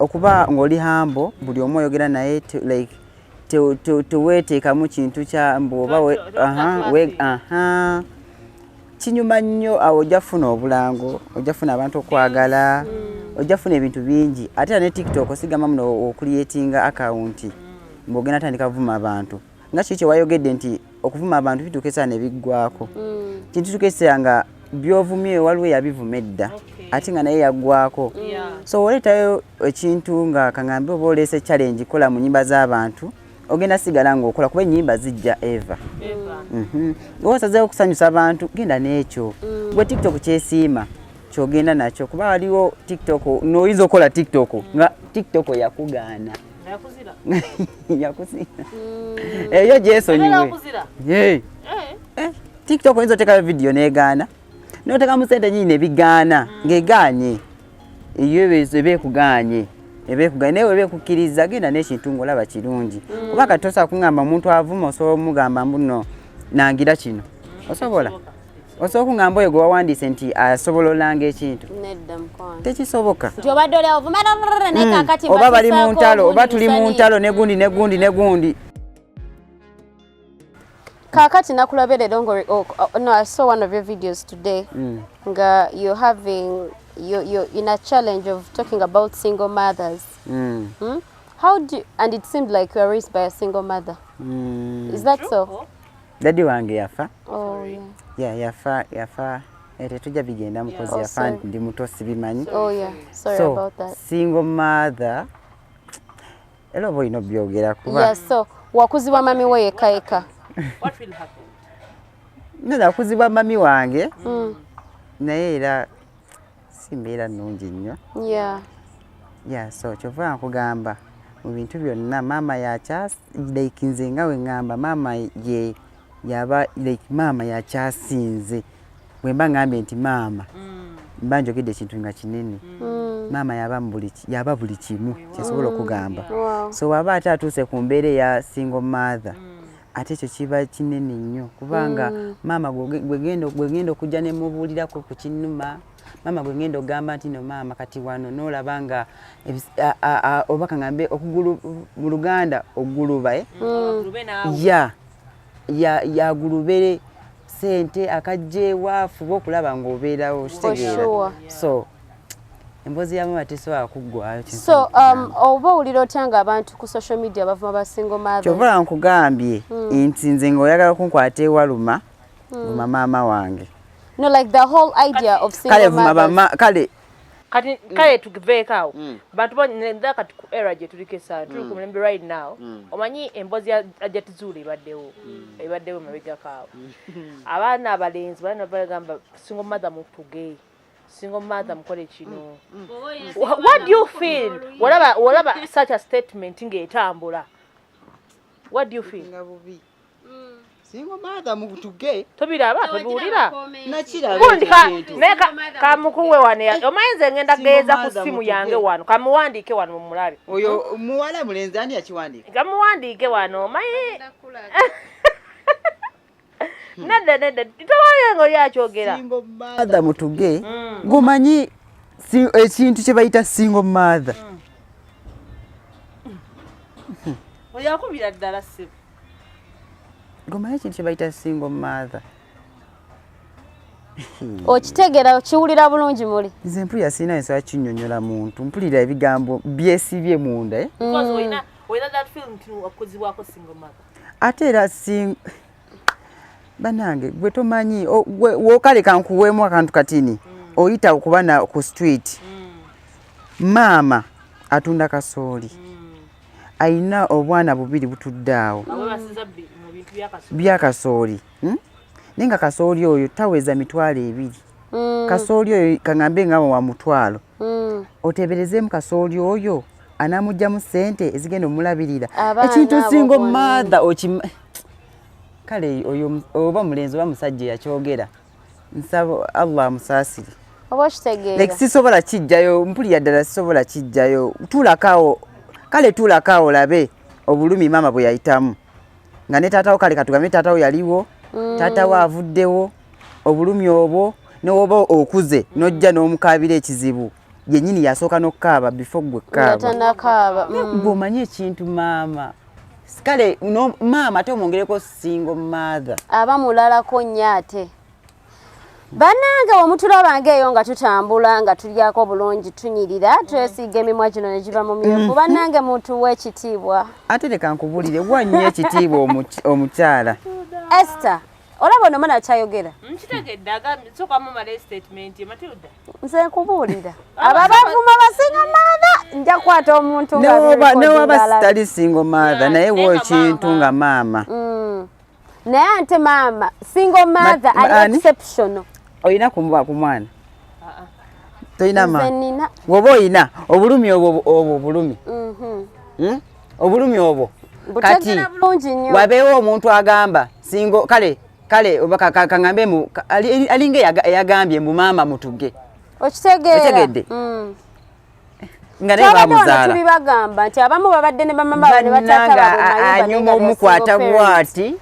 okuba ng'oli hambo buli omu oyogera naye like teweeteekamu kintu kya mbwoba kinyuma nnyo awo ojja funa obulango ojja funa abantu okwagala ojja funa ebintu bingi ate era ne TikTok osigama muno okuliyetinga akawunti ng'ogenda tandika kuvuma abantu nga kiki kyewayogedde nti okuvuma abantu bituukesa ne biggwako kintu tukesera nga byovumye waliwo yabivuma edda ate nga naye yaggwako so oleetayo ekintu nga kaŋŋambe oba oleese challenge kola mu nnyimba z'abantu ogenda sigala ng'okola kuba ennyimba zijja eva osazeewo okusanyusa abantu genda n'ekyo gwe TikTok kyesiima kyogenda nakyo kuba waliwo TikTok n'oyinza okola TikTok nga TikTok yakugaana yakuzira eyo gyesonyiwe TikTok oyinza oteekayo vidiyo n'egaana n'oteekamu sente nyingi nebigaana ng'egaanye eyo ebeekugaanye naye webeekukkiriza genda n'ekintu ng'olaba kirungi kuba kati tosobola kuŋŋamba omuntu avuma osobola omugamba mbuno nangira kino osobola kuŋŋamba oyo gwe wawandiise nti asobola olanga ekintu tekisoboka oba bali mu ntalo oba tuli mu ntalo negundi Kakati nakulabere dongori no I saw one of your videos today nga you're in a challenge of talking about single mothers. How do and it seemed like you were raised by a single mother. Is that so? Daddy wange yafa. Oh yeah. Yafa tujja bigenda mukozi yafa ndi muto sibimanyi. Oh yeah. Sorry about that. Single mother. Elo boy no byogera kuba. Yeah, so wakuzibwa mami we yeka. What will happen? Nada kuzibwa mami wange. Naye era simbeera nnungi nnyo. Yeah, so kyova nkugamba mu bintu byonna maama like nze nga we ngamba maama ye yaba like maama yakyasinze bwe mba ngambye nti maama mba njogedde ekintu nga kinene maama yaba buli kimu kyesobola okugamba so waba ate atuuse ku mbeera ya single mother ate ekyo kiba kinene nnyo kubanga maama gwegenda okujja ne mubuulirako ku kinuma mama gwengendo gamba nti no mama kati wano nolaba nga oba kaŋŋambe okugulu mu Luganda oguluba yagulubere sente akajje waafu bokulaba ng'obeerawo kitegeera so emboozi ya mama tesobola kuggwayo so oba owulira otya nga abantu ku social media bavuma ba single mothers kyova nkugambye nti nze ng'oyagala kunkwata ewaluma vuma maama wange. No, like the whole idea of single mothers. Kale tugiveekaawo bantu bonda kati ku era gye tulikesa tuli ku mulembe right now omanyi emboozi ajja tuzuula ebaddewo mabegakaawo abaana abalenzi balina bagamba single mother mutuge single mother mukole kino. What do you feel walaba such a statement ng'etambula? What do you feel? Single mother mutuge tobiraba tobuulira nakiraba kamukuwe wane omayenze ngenda geeza ku simu yange wano kamuwandiike wano mu mulabe oyo muwala mulenzi ani yakiwandiika kamuwandiike wano omaye nedda towayenga oli akyogera single mother mutuge gumanyi ekintu kye bayita single mother oyakubira ddala sibu gomanyi ekintu kye bayita single mother okitegera kiwulira bulungi muli nze mpulira sirina ensobola kinnyonnyola muntu mpulira ebigambo byesibye munda ate era banange gwe tomanyi wokale kankuweemu akantu katini oyita okubana ku street maama atunda kasooli ayina obwana bubiri butudde awo byakasooli naye nga kasooli oyo taweza mitwalo 2 kasooli oyo kaŋŋambe nga wa mutwalo oteeberezemu kasooli oyo anamugjamu ssente ezigenda omulabirira ekintu single mother kale oyo oba mulenzi oba musajja yakyogera nsaba Allah amusaasire oba kitegeera like sisobola kijjayo mpulira ddala sisobola kijjayo tuulakawo labe obulumi maama bwe yayitamu nga ne taatawo kale katugambe taatawo yaliwo taatawo avuddewo obulumi obwo n'oba okuze n'ojja n'omukaabira ekizibu yenyini yasooka n'okkaaba before gwe kkaaba Yatanakaaba. bw'omanyi ekintu maama kale no maama ate omwongereko single mother Aba mulalako nnyo ate. Bannange omutulabanga eyo nga tutambula nga tulyako bulungi tunyirira twesiiga emimwa gino ne giba mu myufu bannange mutuwa ekitiibwa. ate leka nkubulire wa nnyo ekitiibwa omukyala Esther olaba ono mwana kyayogera Nkitegedde agambye soka mu male statement Matilda. nze nkubuulira abo abavuma basinga maatha nja kukwata omuntu newaba sitali single mother naye wo ekintu nga maama naye ante maama single mother ali exceptional. Oyina kumuba ku mwana toyina Nze maama nina. woba oyina obulumi obwo obulumi obulumi obwo kati Butegera bulungi nnyo. wabeewo omuntu agamba single kale oba kaŋŋambemu alinga eyagambye mbu maama mutuge Okitegeera. Otegedde? nga naye bamuzaala tubibagamba nti abamu babadde ne bamama baabwe ne bataata anyuma omukwata bwati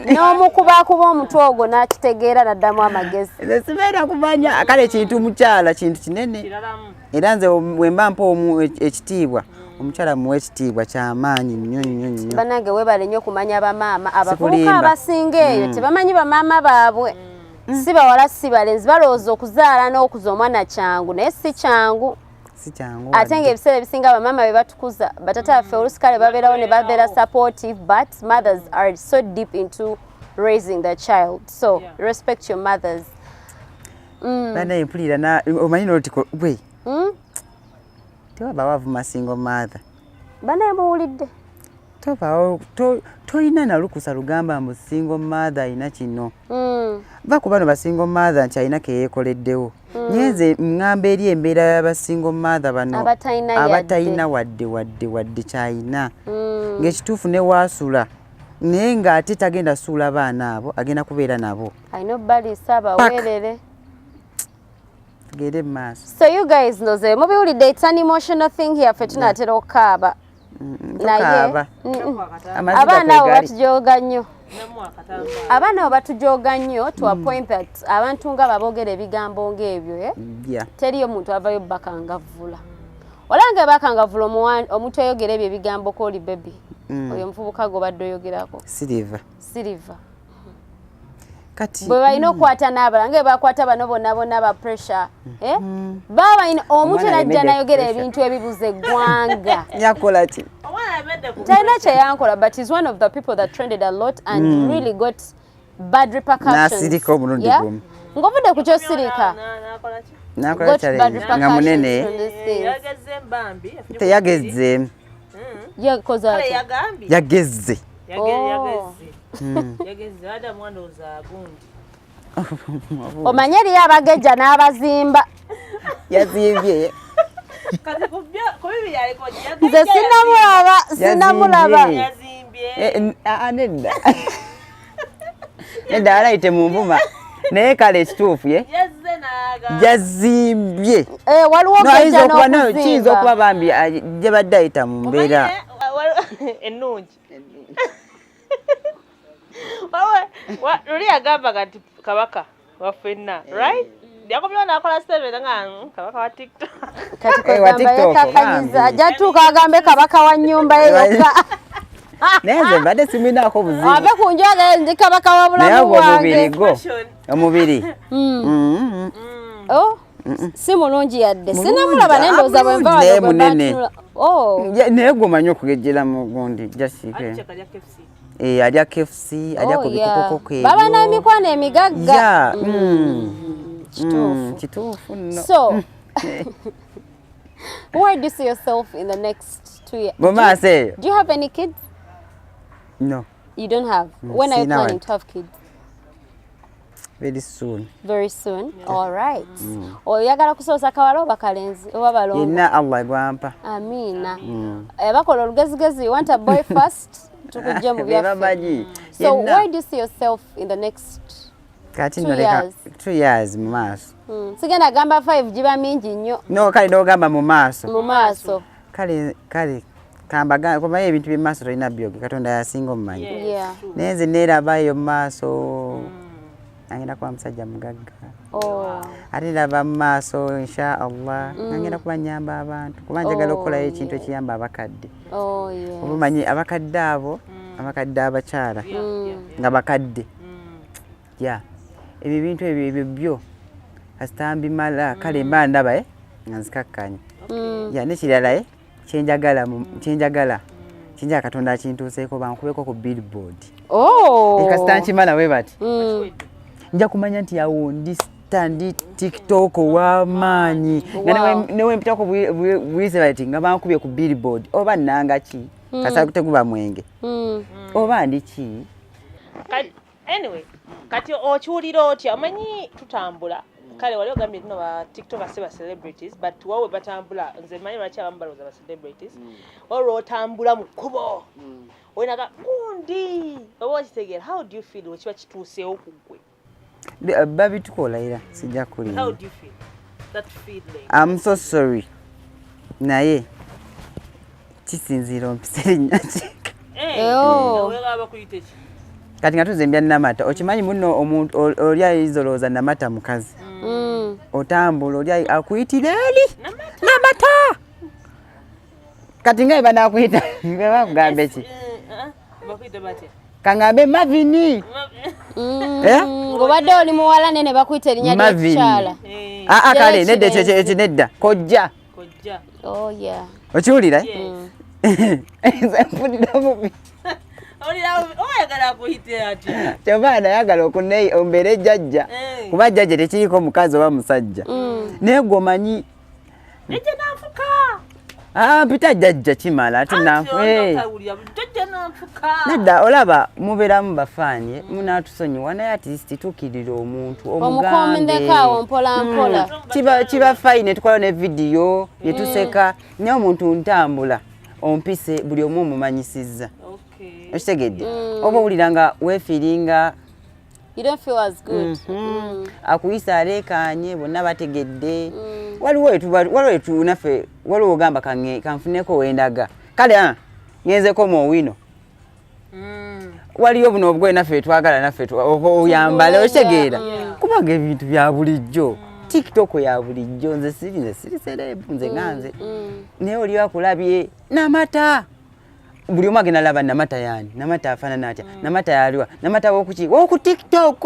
n'omukubakuba omutwe ogwo n'akitegeera n'addamu amagezi. nze sibeera kumanya kale kintu mukyala kintu kinene era nze bwe mba mpa ekitiibwa omukyala muwa ekitiibwa kyamaanyi nnyo nnyo nnyo Bannange weebale nnyo okumanya bamaama abavubuka abasinga eyo tebamanyi bamaama baabwe si bawala si balenzi balowooza okuzaala n'okuza omwana kyangu naye si kyangu ate ng'ebiseera ebisinga bamaama be batukuza batata baffe oluusi kale babeerawo ne babeera supportive but mothers are so deep into raising the child so respect your mothers. banaye mpulira omanyi noti gwe tewaba wavuma single mother banaye muwulidde toyina nalukusa lugamba mbu single mother ayina kino va ku bano basingle mother nti ayina keyeekoleddewo nyenze ŋŋamba eri embeera y'abasingle mother bano abatalina wadde kyayina ng'ekituufu ne waasula naye ng'ate tagenda suula baana abo agenda kubeera nabo alina obbaliisa abaweerere. tugende mu maaso. So you guys know ze mubiwulidde it's an emotional thing here ffe tunaatera okukaaba naye abaana abo batujooga nnyo abaana abo batujooga nnyo to a point that abantu nga baboogera ebigambo ng'ebyo teriyo muntu avayo bakangavvula olange bakangavvula omuntu oyogera ebyo ebigambo kooli baby oyo omuvubuka gobadde oyogerako siriva kati bwe balina okukwata n'abalala nga bakwata bano bonna ba pressure baba balina omuntu najja nayogera ebintu ebibuza eggwanga yakola ki talina kyeyankola but is one of the people that trended a lot and really got bad repercussions nasirika omulundi gumu ng'ovudde ku kyosirika nakola challenge nga munene teyagezzeemu yagezze omanye eriyo abagejja n'abazimba yazimbye nze sinamulaba nedda nedda alayite mu nvuma naye kale ekituufu yazimbye waliwo gejja n'okuzimba kiyinza okuba bambi gye badde ayita mu mbeera ennungi luli yagamba kati kabaka waffenna right yakomyewo nakola statement nga kabaka wa tiktok kati kwegamba yekakanyiza ajja tuuka agambe kabaka wa nnyumba ye yokka naye nze mbadde siminaako buzibu ave ku njaga ndi kabaka wa bulamu bwange omubiri si mulungi yadde sinamulaba nendooza bwe nva munene naye gwomanyi okugejjera mu gundi jasike alya KFC alya ku bikokoko ebyo baba n'emikwano emigagga kituufu nno so where do you see yourself in the next 2 years mu maaso eyo do you have any kids no you don't have when are you planning to have kids very soon all right oyagala kusoosa kawala oba kalenzi oba balongo yenna Allah gwampa amina bakola olugezigezi you want a boy first tukujja mu byaffe so where do you see yourself in the next kati noleka 2 years mu maaso sigenda gamba 5 giba mingi nnyo no kale n'ogamba mu maaso kale kambaga kubaye ebintu bye maaso tolina byoge katonda yasinga omumanyi naye nze neerabayo mu maaso angenda kuba musajja mugagga. Ate ndaba mu maaso insha Allah angenda kuba nyamba abantu kuba njagala okukolayo ekintu ekiyamba abakadde. Oba omanyi abakadde abo abakadde abakyala nga bakadde ebyo bintu ebyo byo kasita mbimala kale mba ndaba nga nzikakkanya nekirala kyenjagala Katonda akintuuseeko bankubeko ku billboard kasita nkimala we bati nja kumanya nti yawo ndi stand TikTok w'amaanyi nga newe mpitako buyise bati nga bankubye ku billboard oba nnanga ki kasita kuteguba mwenge oba ndi ki. Anyway, kati okiwulira otya omanyi tutambula kale wali ogambye nno ba TikTokers ba celebrities but wawe batambula nze manyi lwaki abamu balowooza ba celebrities olwo otambula mu kkubo olinaga gundi oba okitegeera how do you feel wekiba kituuseewo ku ggwe babitukola era sijja kulinda. How do you feel that feeling? I'm so sorry naye kisinziira ompisa erinnya ki kati nga tuzembya Namata okimanyi muno omuntu oli ayizolooza Namata mukazi otambula oli akuyitira eri Namata kati nga banakuyita bakugamba ki kangambe Mavini ngobadde oli muwala nene bakuyita erinnya ly'ekikyala kale nedda ekyo nedda kojja okiwulira mpulira bubi kyova nayagala ombeere jjajja kuba jjajja tekiriko mukazi oba musajja naye gwe omanyi mpita jjajja kimala ate nedda olaba mubeeramu bafaanye munatusonyiwa naye atisiti tukirira omuntu omugambe kiba fayine tukola ne vidiyo yetuseka naye omuntu ntambula ompise buli omu omumanyisizza okitegedde oba owulira nga weefiringa akuyisa aleekaanye bonna bategedde waliwo naffe waliwo ogamba kanfuneko wendaga kale ngenzeko muowino waliyo buno obugwe naffe twagala naffe oyambale okitegeera kubanga ebintu bya bulijjo TikTok ya bulijjo nze siri serebu nze nganze naye oli akulabye Namata buli omu agenda laba Namata yani Namata afaanana atya Namata yaliwa Namata wokuki woku TikTok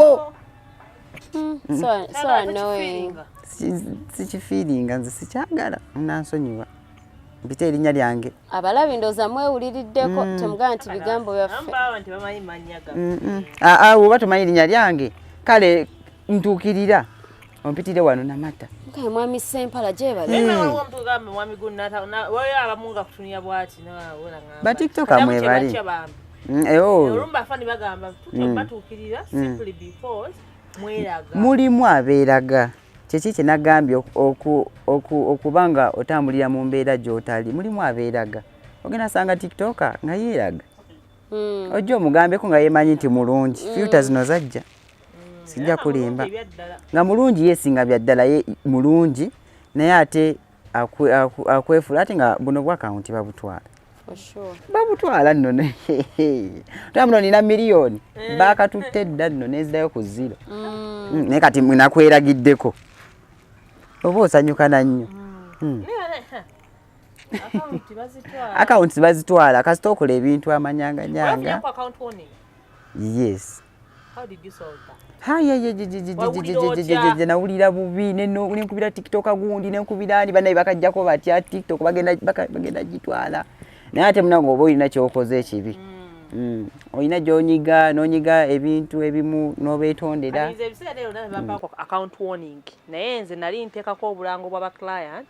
so annoying sikifiiringa nze sikyagala munansonyiwa mpita erinnya lyange abalabi ndooza mwewuliriddeko temugamba nti bigambo byaffe oba tomanyi erinnya lyange kale ntuukirira ompitire wano Namata mwami Sempala ba TikTok amwe bali mulimu abeeraga kyeki kye nagambye okubanga otambulira mu mbeera gy'otali mulimu abeeraga ogenda sanga TikToker nga yeeraga ojja omugambeko nga yemanyi nti mulungi filter zino zajja sijja kulimba nga mulungi yesinga byaddala ye mulungi naye ate akwefula ate nga buno bwa account babutwala nno tamuno nina miliyoni bakatutte dda nno nezirayo ku zero naye kati nakweragiddeko oba osanyukana nnyo akawunti bazitwala kasita okola ebintu amanyanganyanga yes nawulira bubi nenkubira TikTok gundi nenkubira ani banaye bakajjako batya TikTok bagenda gitwala naye ate munange oba olina kyokoze ekibi olina gyonyiga nonyiga ebintu ebimu nobeetondera account warning naye nze nali nteekako obulango bw'aba client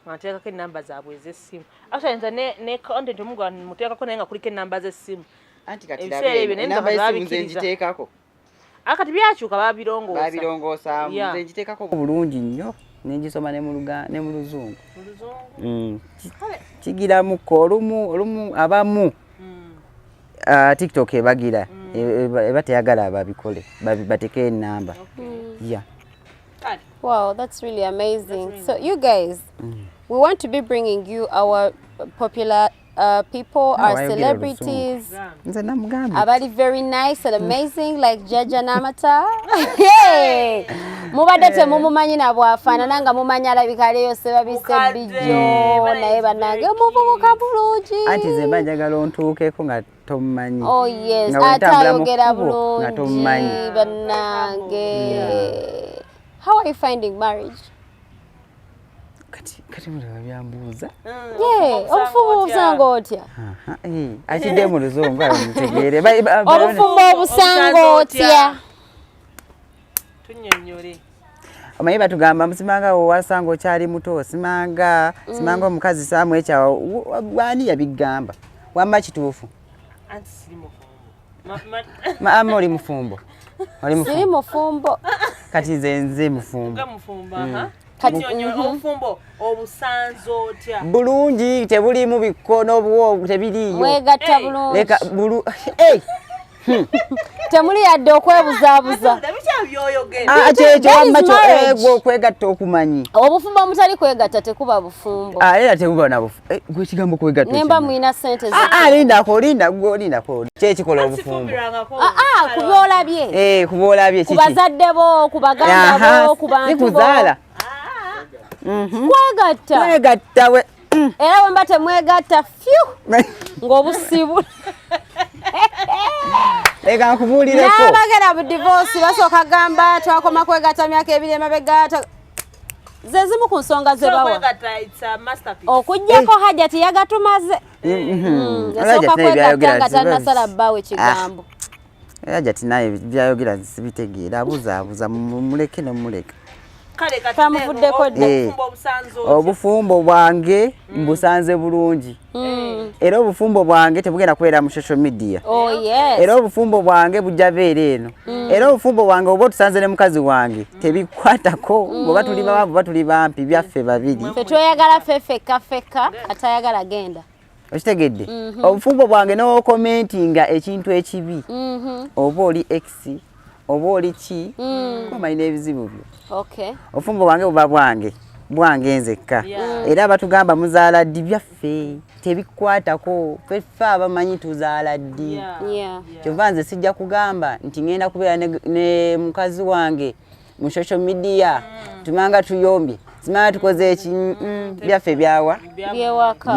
nga nteekako enamba zaabwe ez'essimu actually nze ne content omuga muteekako naye nga kuliko enamba z'essimu anti kati enamba y'essimu nze ngiteekako akati byakyuka babirongoosa nze ngiteekako bulungi nnyo nengisoma ne mu luzungu kigiramuko olumu abamu TikTok ebagira eba teyagala babikole bateke enamba wow, that's really amazing. So you guys we want to be bringing you our popular people or celebrities. Nze namugambye. Abali very nice and amazing like Jaaja Namata. Hey! Mubadde temumumanyi na bwafaanana nga mumanyi alabika leero sebabise bijjo naye bannange muvubuka bulungi. Ati ze mba njagala ontuukeko nga tomumanyi. Oh yes, ate ayogera bulungi bannange. How are you finding marriage? Kati mulaba byambuuza. Obufumbo obusanga otya? Akidde mu luzungu amutegeere. Obufumbo obusanga otya? Tunnyonnyole. Omanyi batugamba musimanga owasanga okyali muto simanga omukazi saamwekyawa wani yabigamba wamma kituufu. Anti siri mufumbo. Maama oli mufumbo. Siri mufumbo. Kati nze mufumbo. Nga mufumbo obufumbo obusanzo otya? Bulungi tebulimu bikono obwo tebiriiyo. Mwegatta bulungi. Leka temuli yadde okwebuzaabuza. Kyekyo wamma kyo okwegatta okumanyi. Obufumbo omutali kwegatta tekuba bufumbo. Era tebuba na bufumbo. Gwe ekigambo kwegatta. Nemba mulina ssente lindako. Kyekikola obufumbo. Kubyolabye. Kubyolabye kiki? Kubazadde bo, kubaganda bo, ku bantu bo. Sikuzaala. Kwegatta we. Era wemba temwegatta ng'obusibu. Leka nkubuulireko. N'abagenda mu divorce basooka gamba twakoma kwegatta myaka 2 emabega. Ze zimu ku nsonga ze bawa. Okuggyako Hajjati yagatumaze. Yasooka kwegatta nga tannasala bbawe kigambo. Hajjati naye byayogera sibitegeera abuzaabuza muleke nomuleka. Obufumbo bwange mbusanze bulungi. Era obufumbo bwange tebugenda kubeera mu social media. Era obufumbo bwange bujja beera eno. Era obufumbo bwange oba tusanze ne mukazi wange tebikwatako bwe tuli bawavu batuli bampi byaffe babiri. Ffe tweyagala feka atayagala genda. Okitegedde? Obufumbo bwange n'okomentinga ekintu ekibi. Oba oli X oba oli ki komanyi n'ebizibu byo. Obufumbo bwange buba bwange nzekka. Era abatugamba muzaala ddi byaffe tebikwatako ffe abamanyi tuzaala ddi. Kyova nze sijja kugamba nti ngenda kubeera ne mukazi wange mu social media tumanga tuyombye simanga tukoze eki byaffe byawa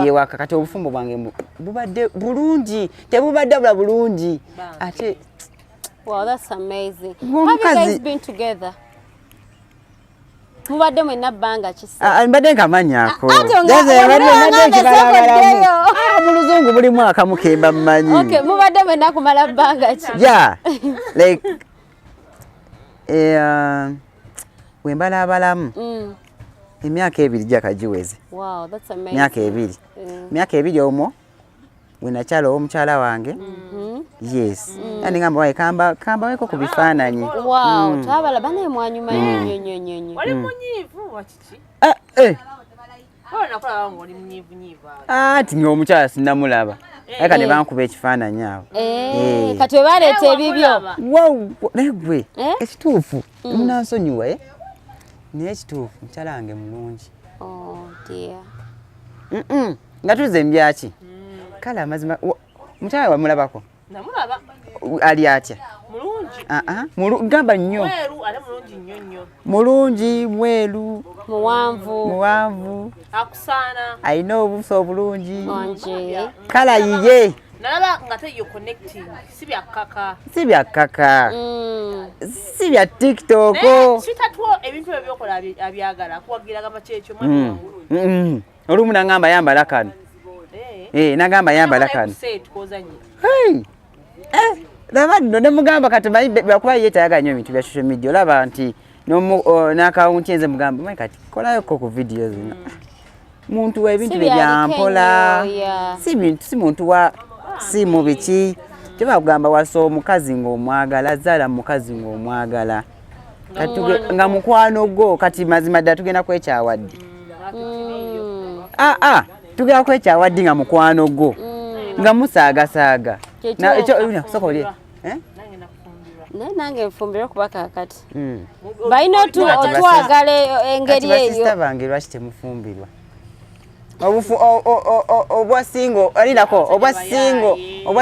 byewaka. Kati obufumbo bwange bubadde bulungi tebubadde bula bulungi ate. Wow, that's amazing. Have you guys been together? Mubadde mwenna bbanga kisa. Mbadde nkamanyako. Mu luzungu buli mwaka mukemba mmanyi. Okay, mubadde mwenna kumala bbanga ki? Yeah. Like wembala abalamu. Emyaka 2 gyakagiweze. Wow, that's amazing. Myaka 2. Myaka 2 omwo wenakyala omukyala wange. Yes. Yani ngamba wae kamba weko ku bifaananyi. Wow, twabala bane mwanyuma nyonyonyonyo. Wali munyivu wakiki? Nakola wangu oli munyivu. Ati ng'omukyala sinnamulaba. Eka ne bankuba ekifaananyi awo. Kati we baleeta ebibyo. Wow, negwe ekituufu munansonyiwa naye ekituufu mukyala wange mulungi. Oh dear. Nga tuze mbyaki? Kale amazima mukyala wamulabako? Namulaba. Ali atya? Mulungi. Gamba nnyo. Mweru ale mulungi nnyo. Mulungi, mweru, muwanvu. Akusaana. Alina obuso obulungi. Wanje. Kala yiye. Nalaba nga te you connecting. Si byakkaka. Si bya TikTok. Sitatwo ebintu ebyokola abyagala kuwagira gamba kyekyo mwana. Olumu nangamba yambala kano. Nagamba yambala kano. Laba nno ne mugamba kati bakuba ye tayaga nnyo ebintu bya social media. Olaba nti n'akawunti nze mugamba mayi kati kolayo ko ku video zino. Muntu wa ebintu byampola. Si muntu wa simu biki. Tebagamba waso omukazi ng'omwagala zaala mukazi ng'omwagala. Kati nga mukwano gwo kati mazima ddala tugenda kwekyawadde. Tugenda kwekyawadde nga mukwano gwo. Nga musaagasaaga. Na ekyo sokolye. Nange nfumbira kuba kakati. Balina otwagala engeri eyo. Basista bange lwaki temufumbirwa? obufu obwa singo alinako obwa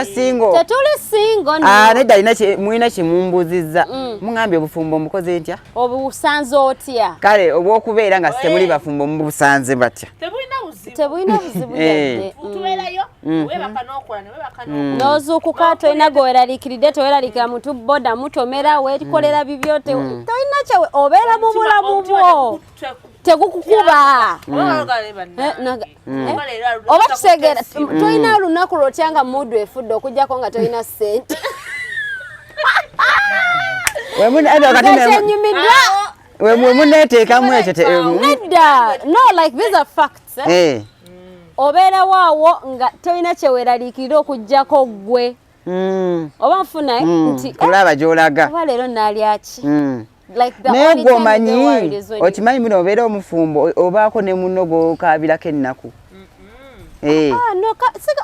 singo tetuli singo nedda alina mwina kimumbuzizza mungambye obufumbo mukoze ntya obusanze otya kale obwokubeera nga temuli bafumbo mubusanze batya tebulina buzibu yadde utubeerayo webaka n'okola ne webaka n'okola n'ozuukuka tolina gweweraliikiridde teweralikira mutu boda mutomera weekolera bibyo tolina kyewe obeera mu bulamu bwo tegukukuba oba kitegeera tolina olunaku lwotya nga mudu efudde okugjako nga tolina ssente wemuneteekamu ekyo nedda no like these are facts obeera waawo nga tolina kyeweraliikirira okugjako gwe oba nfuna nti olaba gy'olaga oba leero naalyaki naye gwomanyi okimanyi muno obeera omufumbo obaako ne munno gw'okaabirako ennaku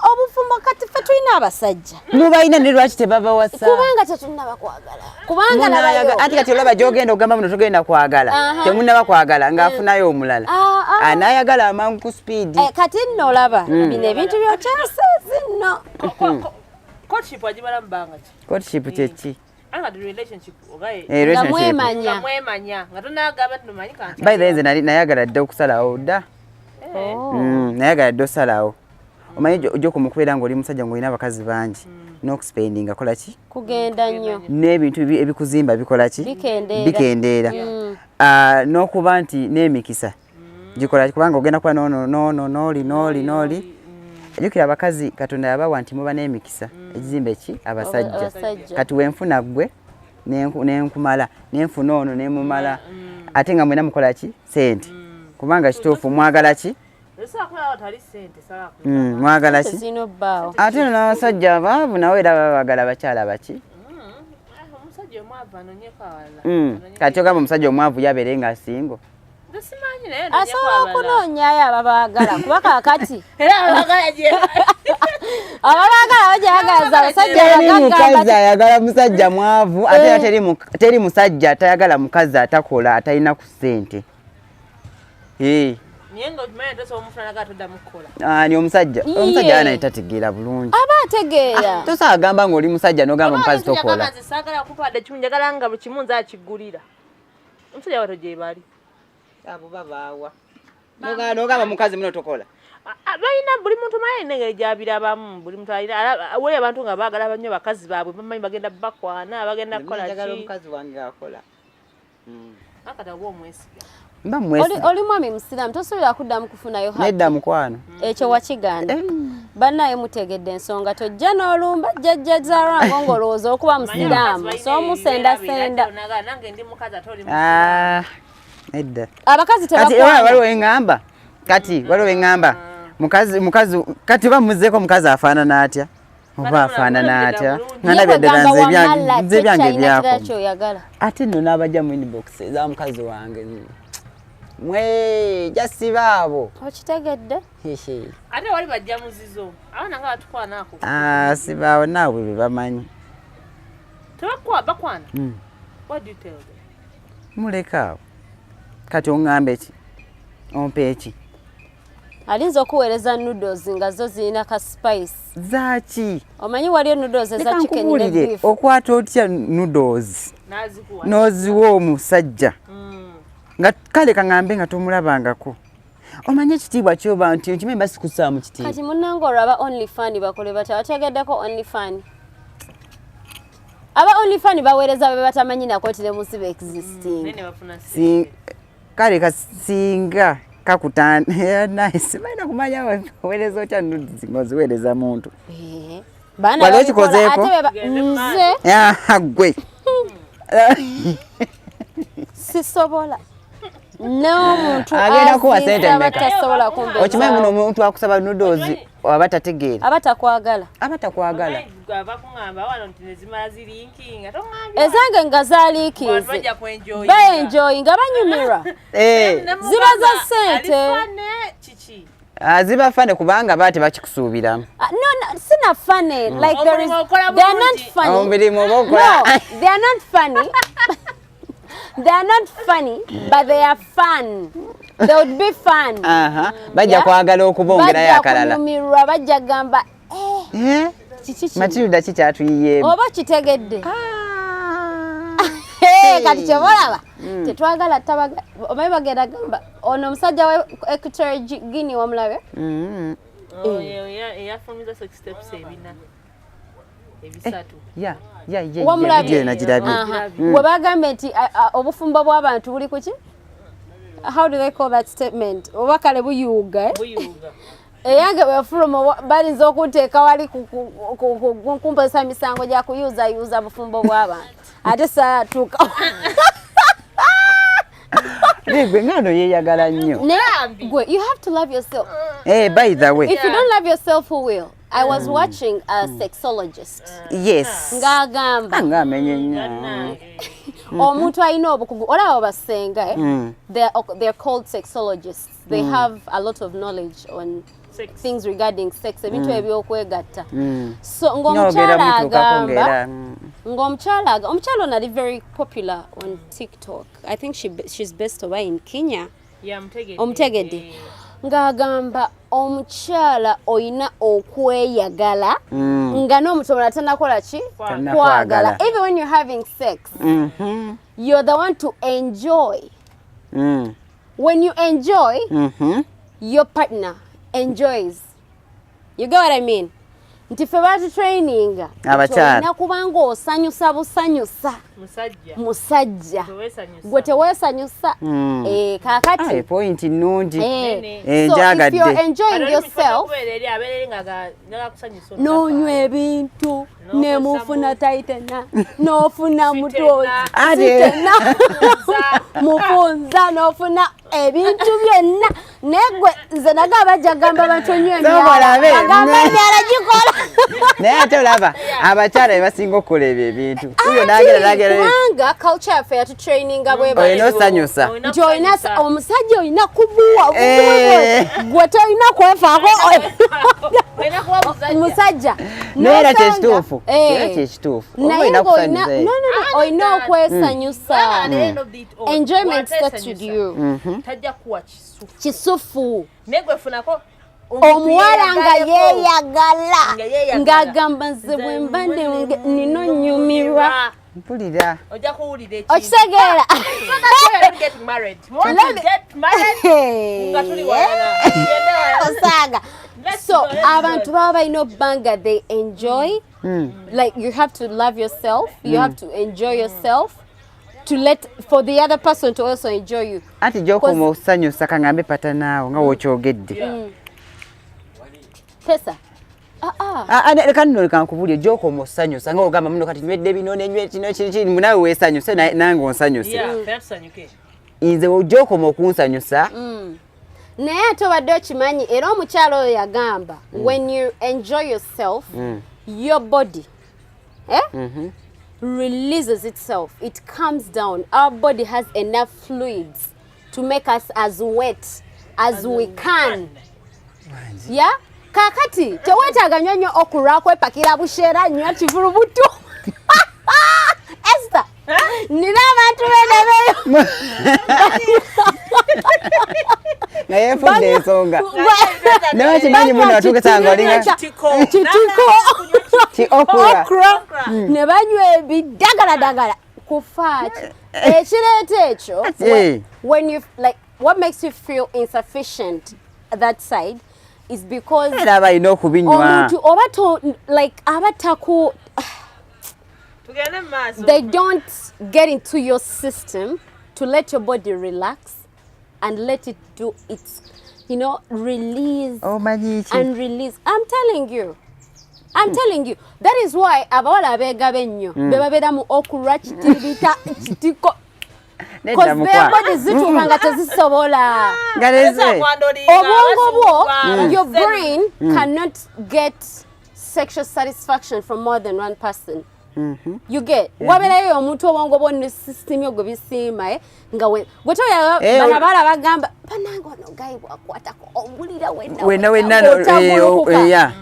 obufumbo kati fe tulina abasajja mubalina ne lwaki tebabawasa kubanga tetunaba kwagala kubanga nabayo anti kati olaba gy'ogenda ogamba muno togenda kwagala temunaba kwagala ng'afunayo omulala anaayagala amangu ku speedi kati nno olaba bino ebintu byokyaseezi nno courtship agimala mu bbanga ki courtship kyeki nga mwemanya nga tonagamba tumanyi kanti by the way nze nayagala dde okusalawo dda nayagala dde osalawo omanyi gyokumukubeera ng'oli musajja ng'olina abakazi bangi n'okuspendinga kola ki kugenda nnyo n'ebintu ebikuzimba bikola ki bikendeera n'okuba nti n'emikisa gikola kubanga ogenda kuba nooli jjukira abakazi katonda yabawa nti muba n'emikisa ekizimba eki abasajja kati wenfuna ggwe nenkumala nenfuna ono nemumala ate nga mwena mukola ki sente kubanga kituufu mwagala ki mwagala ki ate n'abasajja abaavu nawe era babagala abakyala baki kati ogamba omusajja omwavu yabeere nga asingo asobola okunoonyayo ababaagala kuba kaakati ababaagala bagyayagalaza abasajja mukazi ayagala musajja mwavu ate era teri musajja atayagala mukazi atakola atalina ku ssente ani omusajja ana tategeera bulungi aba ategeera tosagamba ng'oli musajja n'ogamba omukazi tokola njagala nga buli kimu nze akigulira omusajja wato gye bali abo babaawa n'ogamba mukazi muno tokola balina buli muntu mayina engeri gyabirabamu buli muntu weri abantu nga baagala bannyo bakazi baabwe bamanyi bagenda bakwana bagenda kukola omukazi wange akola akati oba omwesiga oli mwami musiraamu tosobola kuddamu kufunayo nedda mukwano ekyo wakiganda bannaye mutegedde ensonga tojja n'olumba jjajja zaalwango ng'olowooza okuba musiraamu soomusendasenda nedda abakazi waliwo eŋŋamba kati waliwo eŋŋamba mukazi kati bamuzzeeko omukazi afaanana atya oba afaanana atya nga nabye ddala nze ebyange byakoma ate nno n'abajja mu inbox eza mukazi wange jasiba abo okitegedde ate wali bajja muzizo abaana nga batukwanako sibaawo naawe bwe bamanyi bakwana what do you tell them muleka awo kati oŋŋamba eki ompa eki alinza okuweereza noodles nga zo zirina ka spice zaaki omanyi waliyo noodles eza chicken ne beef okwata otya noodles n'oziwa omusajja nga kale kaŋŋambe nga tomulabangako omanyi ekitiibwa kyoba nti nkimanyi basikusaamu kitiibwa kati munnanga olwaba only fan bakole bata bategeddeko only fan aba only fan baweereza babe batamanyi nakootire munsi ba existing kale kasinga kakutana nice balina kumanya weereza otya noodles ng'oziweereza muntu wali okikozeeko nze gwe sisobola n'omuntu agenda kuwa sente abatasobola kumbe okimanyi muno omuntu akusaba noodles aba tategeera abatakwagala ezange nga zaaliikize baenjoyi nga banyumirwa ziba za ssente ziba fane kubanga baate bakikusuubiramu no sina funny like they are not funny omulimu oba okola they are not funny they are not funny but they are fun They would be fun. Bajja kwagala okubongera yakalala. Bajja kunyumirwa bajja gamba Matilda kikyatuyiyeemu. Oba kitegedde. Kati kyebolaba tetwagala tabaga oba bagenda gamba ono omusajja we Equatorial Guinea wamulabe. Yafumiza 6 steps ebina ebisatu. Wamulabe nagirabye. Webagambe nti obufumbo bw'abantu buli kuki? How do they call that statement? Oba kale buyuga. Eyange wefulumo balinza okunteeka wali kumpesa misango gya kuyuza bufumbo bw'abantu. Ate saatuuka. Gwe ngano yeyagala nnyo. Gwe, you have to love yourself. By the way. If you don't love yourself, who will? I was watching a sexologist. Yes. Ngagamba. Ngamenye nnyo. Omuntu alina obukugu. Olaba basenga they're called sexologists. They have a lot of knowledge on things regarding sex. Ebintu ebyokwegatta. So ng'omukyala agamba. Omukyala ono ali very popular on TikTok. I think she's based away in Kenya. Omutegedde. Ng'agamba omukyala oyina okweyagala nga n'omutomola tanakola ki? Kwagala. Even when you're having sex, you're the one to enjoy. When you enjoy, your partner enjoys. You get what I mean? Nti fe batu training abakyala kubanga osanyusa busanyusa musajja gwe teweesanyusa kakati point nnungi njagadde. So if you're enjoying yourself n'onywa ebintu nemufuna taitena n'ofuna mutozi mufunza n'ofuna ebintu byonna negwe nze naga bajja gamba batonywa emyala gikola naye ate olaba abakyala bebasinga okukola ebyo ebintu uyo nagera culture yaffe yatutraininga olina osanyusa nti olina omusajja olina kubuwa gwe tolina kwefaako musajja naye era kyekituufu olina okusanyusa olina okwesanyusa. Enjoyment starts with you. Kisufu omuwala nga yeeyagala ng'agamba nze bwe mba nina onyumirwa mpulira okitegeera osaaga. So abantu baba balina obbanga they enjoy. Like you have to love yourself, you have to enjoy yourself to let for the other person to also enjoy you. Anti gyokoma okusanyusa kangambe pata naawo nga wokyogedde pesa leka nno leka nkubulye gyokoma osanyusa nga ogamba muno kati nywedde bino nenywe kino kiri munawe weesanyuse nange onsanyuse nze gyokoma okunsanyusa. Naye ate obadde okimanyi era omukyalo oyo yagamba when you enjoy yourself your body releases itself, it calms down. Our body has enough fluids to make us as wet as we can. Yeah? Kakati tewetaaga nnyo okulwa kwepakira busheera nnyo kivulubutu. Esther nina abantu benebeyo naye fudde ensonga naye kimanyi muno atuukesanga olinga okra ne banywa ebiddagaladagala kufaaki ekireeta ekyo when you like what makes you feel insufficient that side is because era balina okubinywa omuntu oba like abataku they don't get into your system to let your body relax and let it do its, you know, release and release. I'm telling you. That is why abawala abega benyo bebabera mu okura kitibita kitiko because their body zituhanga tezisobola obwongo bwo your brain cannot get sexual satisfaction from more than one person. You get waberayo omuntu obwongo bwo ne system yo gwe bisima nga gweto ya bana bala bagamba banango no guy bwakwatako obulira wenna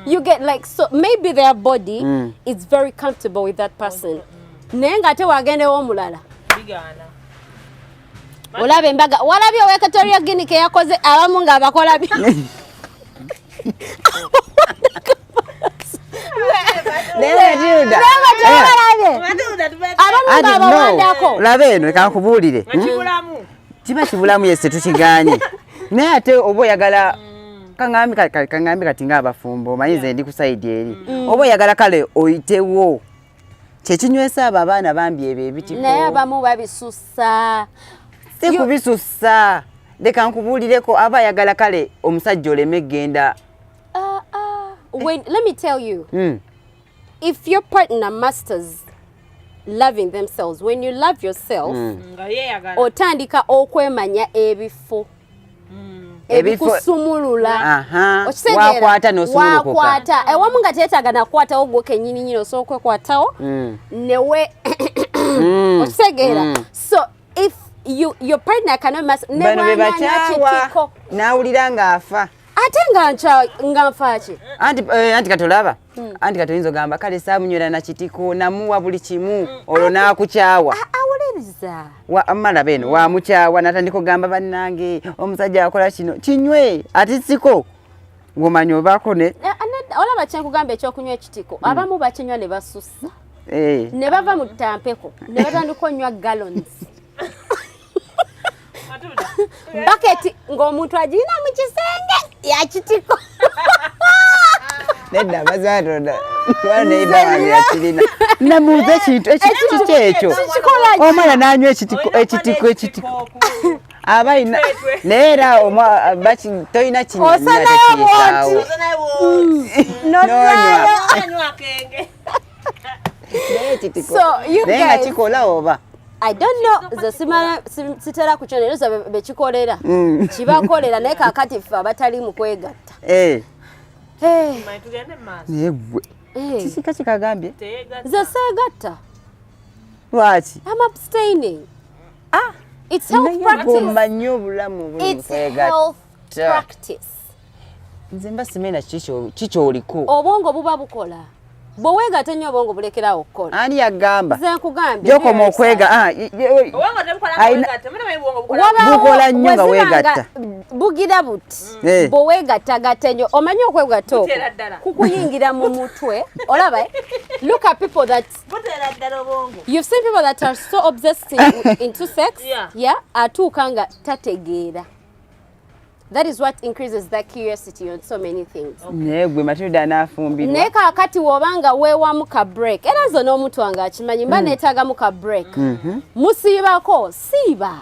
you get like so maybe their body is very comfortable with that person nenga ate wagende wo mulala bigana Olabe embaga walabye Wekatoria Guinea ke yakoze abamu nga abakola bi Labe eno kankubulire kiba kibulamu yese tukiganye naye ate obo yagala kangambi kati ng'abafumbo mayize ndi ku side eri obo yagala kale oyitewo kyekinywesa abo abaana bambi ebyo ebitiko naye abamu babisusa si kubisusa leka nkubulireko aba yagala kale omusajja oleme genda. Let me tell you, if your partner masters loving themselves, when you love yourself, otandika okwemanya ebifo ebikusumulula wakwata nosumulukuka wakwata ewamu nga teetaaga nakwata ogwo kenyini nyino so okwekwatawo newe okisegeera. So if your partner cannot master nebwananyakitiko nawulira ng'afa ate nga nfaaki anti katolaba anti katoyinza gamba kale saamunywera na kitiko namuwa buli kimu olwo naakukyawa awuliriza amala beno wamukyawa natandika ogamba bannange omusajja akola kino kinywe ati siko ng'omanya obaako ne olaba kyenkugamba ekyokunywa ekitiko abamu bakinywa ne basussa ne bava mu ttampeko ne batandika onywa gallons bucket ng'omuntu agirina mu kisenge yakitiko nedda bazatonda waneibawange yakirina namuuza ekintu ekintu kyekyo omwana n'anywa ekitiko abaina naye era toyina kinyamya tekiisaawo nonywa naye ekitiko naye nga kikola oba I don't know the sitera kuchonereza bechikolera chibakolera naye kakati ffe abatali mu kwegatta nebwe kisika kikagambye ze segatta lwaki I'm abstaining it's health practice manyo obulamu it's health practice nze mba simena kikyoliko obwongo buba bukola bweweegatta nnyo obwongo bulekerawo okukola ani yagamba nze nkugambye gyokoma okwega bukola nnyo nga weegatta bugira buti bweweegattagatta nnyo omanyi okwegatta okwo kukuyingira mu mutwe olaba look at people that you've seen people that are so obsessed into sex atuuka nga tategeera. That is what increases that curiosity on so many things. Negwe Matilda anafumbirwa. Neka akati wobanga wewamu ka break. Era zo n'omuntu wange akimanyi mba neetaagamu ka break. Musiibako siiba.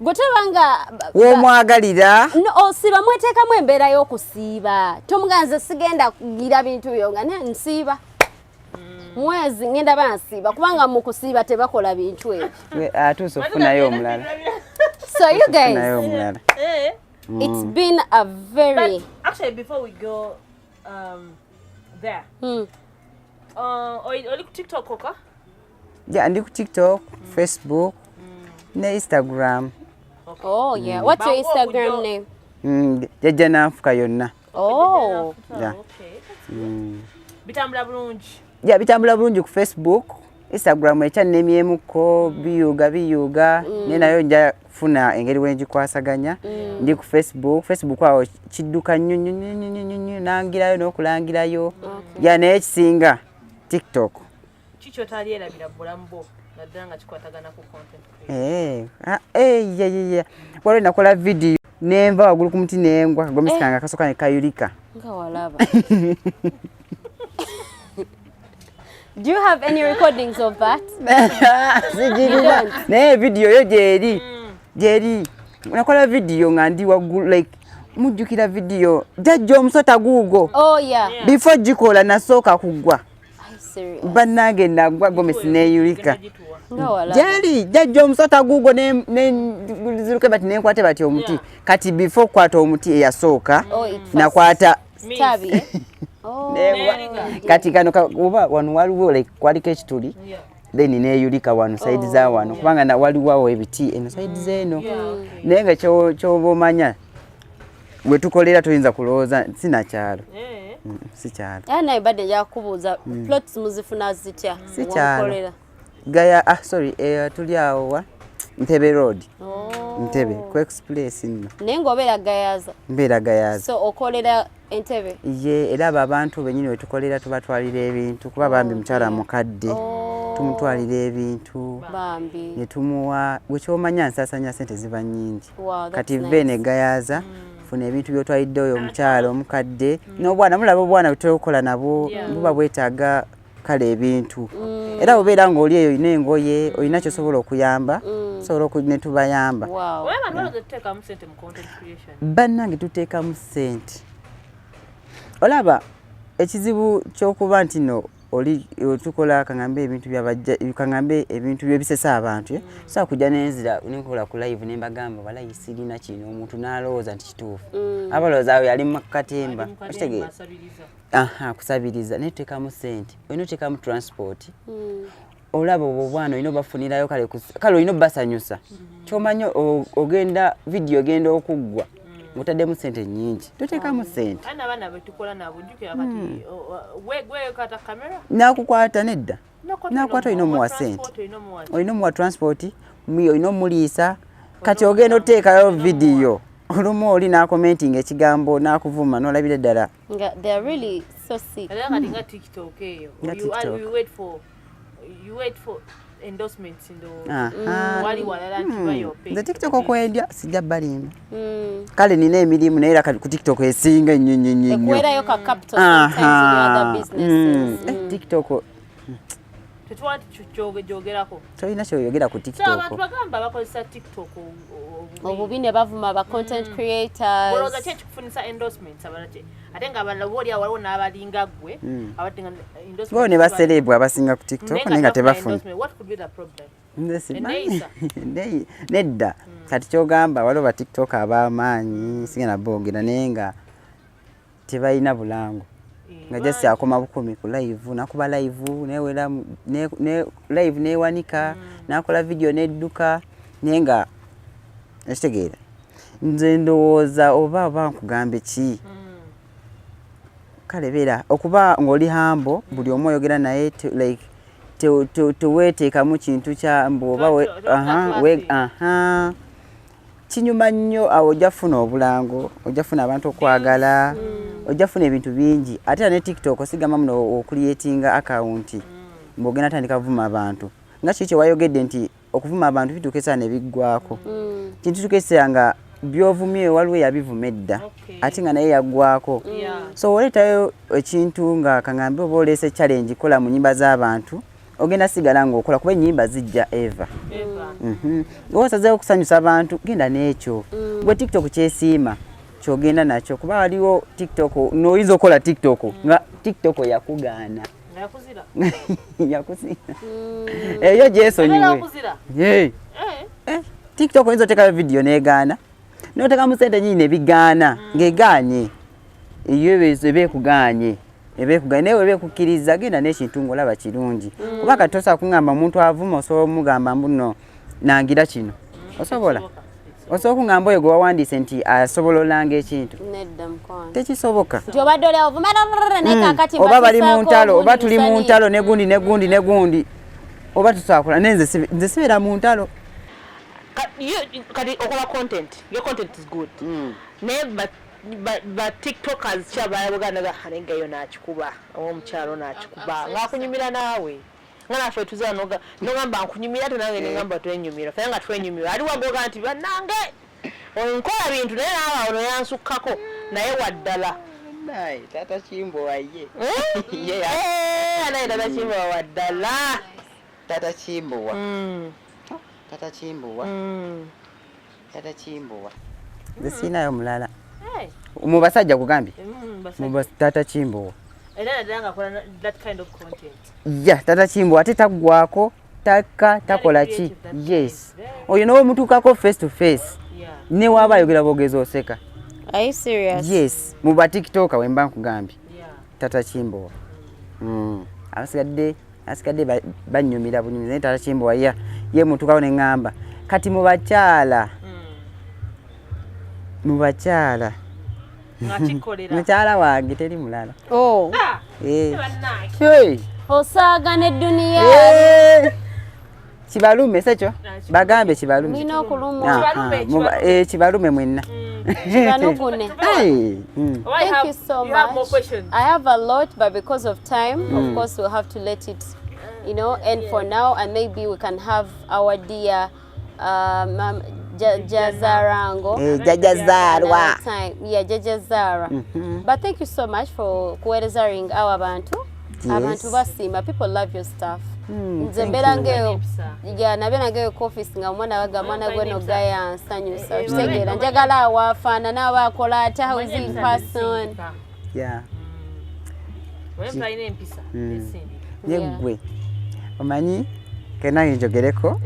Gotebanga womwagalira. Osiiba mweteekamu embeera y'okusiiba. Tomuganze sigenda kugira bintu byo nga nsiiba. Mwezi ngenda bansiiba kubanga mu kusiiba tebakola bintu ebyo. Atuusa okufunayo omulala. So you guys. It's been a very... But actually, before we go there, are you TikTok, Koka? Yeah, I'm TikTok, Facebook, Instagram. Okay. Oh, yeah. What's your Instagram name? Jaaja Nanfuka yonna. Oh. Yeah. Okay. Bitambula bulungi. Yeah, bitambula bulungi ku Facebook. Instagram ekyannemyemuko biyuga nenayo nja kufuna engeri wenjikwasaganya ndi ku Facebook awo kidduka nnyo nangirayo n'okulangirayo ya naye ekisinga TikTok kikyo talierabira bulamu bwo naddala nga kikwatagana ku content creation waliwo nakola video nenva waggulu ku muti nengwa kagomesikanga kasoka ne kayulika nga walaba. Do you have any recordings of that? Naye video yo jeri nakola video nga ndi waggulu like mujjukira video jajja omusota guugo. Oh yeah. Before gikola nasooka kugwa. I serious. Bannange nagwa gomesi neyulika. Nga walaba. Jali jajja omusota guugo ne ziruke bati nenkwate bati omuti. Kati before kwata omuti eyasooka nakwata tabi. Kati kano kuba wano waliwo like kwaliko ekituli then neyulika wano side za wano kubanga na waliwo ebiti eno side zeno naye nga kyobomanya we tukolera tuyinza kulowooza sinakyalo sikyalo naye badde njakubuuza plots muzifuna zitya sikyalo gaya sorry tuli awo Ntebe road. Oh. Ntebe ku express nno. Nengo obera gayaza. Mbeera gayaza. So okolera Entebe. Ye era abantu benyini wetukolera tubatwalira ebintu kuba bambi mukyala mukadde. Tumutwalira ebintu. Bambi. Ne tumuwa wekyomanya nsasanya sente ziba nnyingi. Wow, kati vene gayaza. Funa ebintu byotwalidde oyo omukyala omukadde. N'obwana mulaba obwana butera okukola nabo buba bwetaaga kale ebintu. Era obeera ng'oli eyo olina engoye olina kyosobola okuyamba sobola ne tubayamba. Bannange tuteekamu ssente. Olaba ekizibu ky'okuba nti no oli tukola kaŋŋambe ebintu kaŋŋambe ebintu byebisesa abantu saa kujja n'enzira nenkola ku live ne mbagamba walayi sirina kino omuntu n'alowooza nti kituufu abalowooza awo yali mu katemba okitegeera kusabiriza naye tuteekamu ssente olina oteekamu transport olaba obwo obwana olina obafunirayo kale olina obbasanyusa kyomanyi ogenda vidiyo ogenda okuggwa ng'otaddemu ssente nnyingi tuteekamu ssente n'akukwata nedda n'akukwata olina omuwa ssente olina omuwa transport olina omuliisa kati ogenda oteekayo vidiyo olumu oli n'akomentinga ekigambo n'akuvuma n'olabira ddala endorsements ndo wali walala ntibayo nze TikTok okwendya sijja balimba kale nina emirimu naye era ku TikTok esinga nnyo ekwerayo ka capital sometimes in other businesses TikTok tetwali kyogerako tolina kyoyogera ku TikTok abantu bagamba bakozesa TikTok obubi ne bavuma aba content creators olowooza ki ekikufunisa endorsements ate nga balaboli waliwo n'abalinga ggwe bo ne basereebwa abasinga ku TikTok naye nga tebafuna nedda kati kyogamba waliwo ba TikTok ab'amaanyi sigenda boogera naye nga tebalina bulango nga jasi akoma bukumi ku live nakuba live newera ne live newanika nakola video nedduka naye nga ekitegeera nze ndowooza oba nkugambe ki kale beera okuba ng'oli hambo buli omu oyogera naye like teweeteekamu kintu kya mbu oba kinyuma nnyo awo ojja funa obulango ojja funa abantu okwagala ojja funa ebintu bingi ate ne TikTok osigama muno okuliyetinga akawunti mbogenda tandika vuma abantu nga kiki wayogedde nti okuvuma abantu bituukesa ne biggwako kintu tukesera nga byovumye waliwo yabivuma edda ate nga naye yaggwako so oleetayo ekintu nga kaŋŋambe oba oleese challenge kola mu nnyimba z'abantu ogenda sigala ng'okola kuba ennyimba zijja eva osazeewo okusanyusa abantu genda n'ekyo gwe TikTok kyesiima kyogenda nakyo kuba waliwo TikTok n'oyinza okola TikTok nga TikTok yakugaana yakuzira eyo gyesonyiwe TikTok oyinza otekayo vidiyo n'egaana n'otekamu ssente nyingi ne bigaana ng'egaanye eyo ebeekugaanye naye webekukkiriza genda n'ekintu ng'olaba kirungi kuba kati tosobola kuŋŋamba omuntu avuma osobola omugamba mbuno nangira kino osobola kuŋŋamba oyo gwe wawandiise nti asobola olanga ekintu tekisoboka oba bali mu ntalo oba tuli mu ntalo negundi oba tusakola naye nze sibeera mu ntalo kati okola content your content is good naye but TikTokers kyabayabuganda gahanengayo nakikuba omukyalo nakikuba ng'akunyumira naawe nga naffe tuzaa nogamba nkunyumira ate nange nengamba twenyumira fe nga twenyumira ali wagoga nti bannange onkola bintu naye naawe ono yansukkako naye waddala tata kimbowa ye naye tata kimbowa waddala tata kimbowa nze siinayo mulala mu basajja kugambye tata kimbowa tata kimbowa ate taggwako takola ki yes oyo nowe mutuukako face to face ne waaba ayogera boogezi oseka yes mu ba TikToker wemba nkugambye tata kimbowa abasigadde banyumira bunyumiza naye tata kimbowa ye mutuukawo ne ŋŋamba kati mu bakyala mukyala wange teri mulala osaaga ne duniya kibalume sekyo bagambe kibalume nina okuluma kibalume mwenna banugune. Thank you so You have more much. questions. I have a lot, but because of time, of course, we'll have to let it, end for now, and maybe we can have our dear Jazarango Jaaja Zaalwa. another time. Yeah, Jaaja Zara. But thank you so much for kuwerezaring our bantu. Abantu basima. People love your stuff. Nze mbeera ngeyo nabe nangeyo ku office nga omwana gwe no gaya nsanyusa kitegeera njagala awafaanana aba akola ate how is he in person. Yeggwe omanyi kena njogereko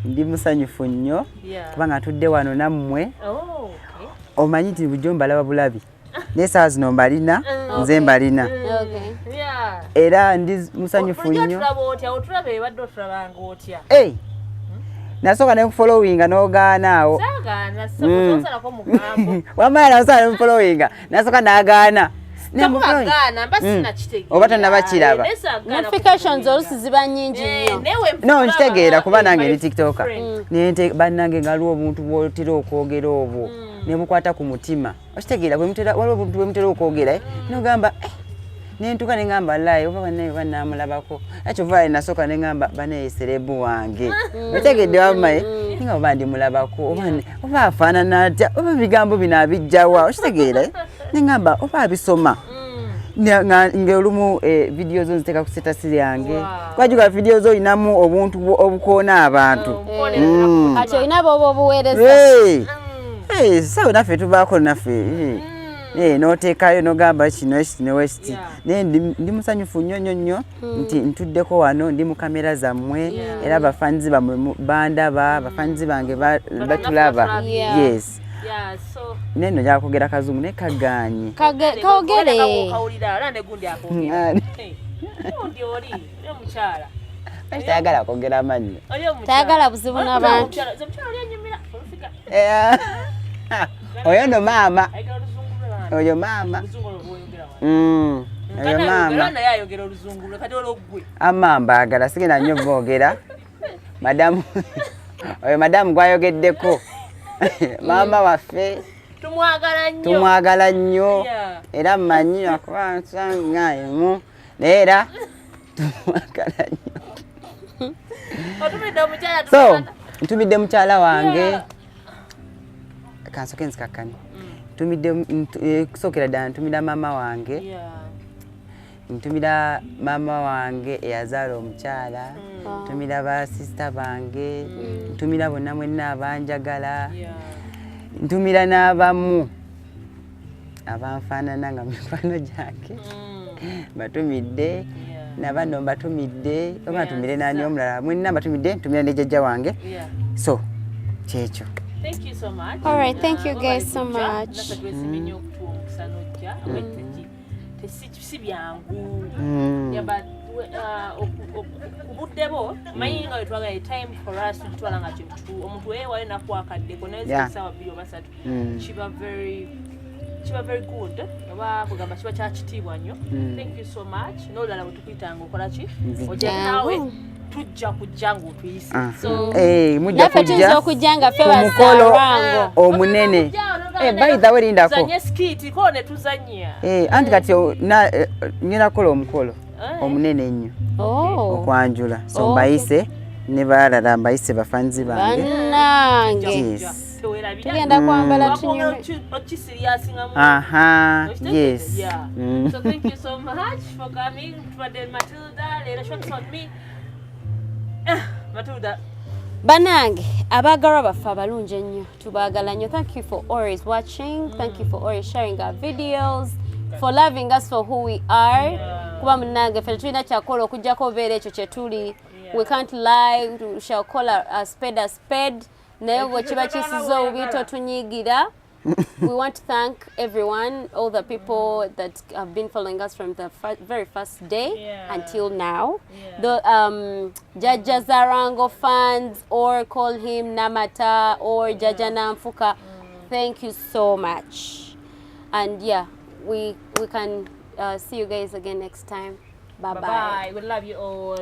ndi musanyufu nnyo kubanga ntudde wano nammwe omanyi nti bujjo mbalaba bulabi n'essaawa zino mbalina nze mbalina era ndi musanyufu nnyo nasooka ne kufollowinga n'ogaanaawo wamala nasooka ne kufollowinga nasooka n'agaana oba tonnabakiraba notifications olusi ziba nnyingi nnyo. no nkitegeera kuba nange ndi tiktoka nente bannange ngaliwo obuntu bwotera okwogera obwo ne bukwata ku mutima okitegeera waliwo obuntu bwe mutera okwogera nogamba nentuka ne ngamba layi oba bannaye bannamulabako ekyova nasooka ne ngamba banaye serebu wange otegedde wamaye nga oba ndimulabako oba afaanana atya oba bigambo bino abijjawa okitegeera ne ngamba oba abisoma ng'olumu vidiyo zo nziteeka ku sitasi yange kwajuga vidiyo zo olinamu obuntu obukoona abantu ati olina booba obuweereza sawe naffe tubaako naffe n'oteekayo n'ogamba kino ekiti newekiti naye ndi musanyufu nnyo nti ntuddeko wano ndi mu kamera zammwe era abafaanizi bammwe bandaba abafaanizi bange batulaba yes neno njagala kwogera kazungu naye kagaanye kaogere tayagala kwogera amannya tayagala buzibu n'abantu oyo no maama oyo maama oyo maama ama mbaagala sigenda nnyo boogera madamu oyo madamu gwayogeddeko maama waffe tumwagala nnyo era mmanyi akuba nsangayemu neera tumwagala nnyo so ntumidde mukyala wange kansoke nzikakkane ntumidde kusookera ddala ntumira maama wange ntumira maama wange eyazaala omukyala ntumira basisita bange ntumira bonna mwenna abanjagala ntumira n'abamu abanfaanana nga mikwano gyange batumidde nabano mbatumidde oba ntumire nani omulala mwenna mbatumidde ntumira ne jjajja wange so kyekyo. Thank you so much. All right, thank you guys so much. Chiba very good. Oba kugamba chiba kya kitiibwa nnyo. Thank you so much. N'olala bwetuyitanga okola ki? Ojja nawe tujja kujja ng'otuyise. Mujja kujja okujjanga fe mukolo omunene. By the way lindako. Tuzanye skiti ko ne tuzanya. Anti kati ngina kola omukolo omunene nnyo. Okwanjula. So mbayise ne balala mbayise bafanzi bange. Bannange. Tugenda kwambala tunyume. Yes. So thank you so much for coming for the Matilda. Later shots on me. Matilda. Bannange abaagalwa baffe abalungi ennyo tubaagala nnyo. Thank you for always watching. Thank you for always sharing our videos, for loving us for who we are. Kuba munnange ffe tulina kyakola okujjako obeera ekyo kye tuli. We can't lie. We shall call a spade a spade. Naye bwe kiba kisiza obubi totunyiigira. We want to thank everyone, all the people that have been following us from the very first day until now. The Jaaja Zarango fans, or call him Namata or Jaaja Nanfuka, thank you so much. And yeah, we can see you guys again next time. Bye bye. We love you all.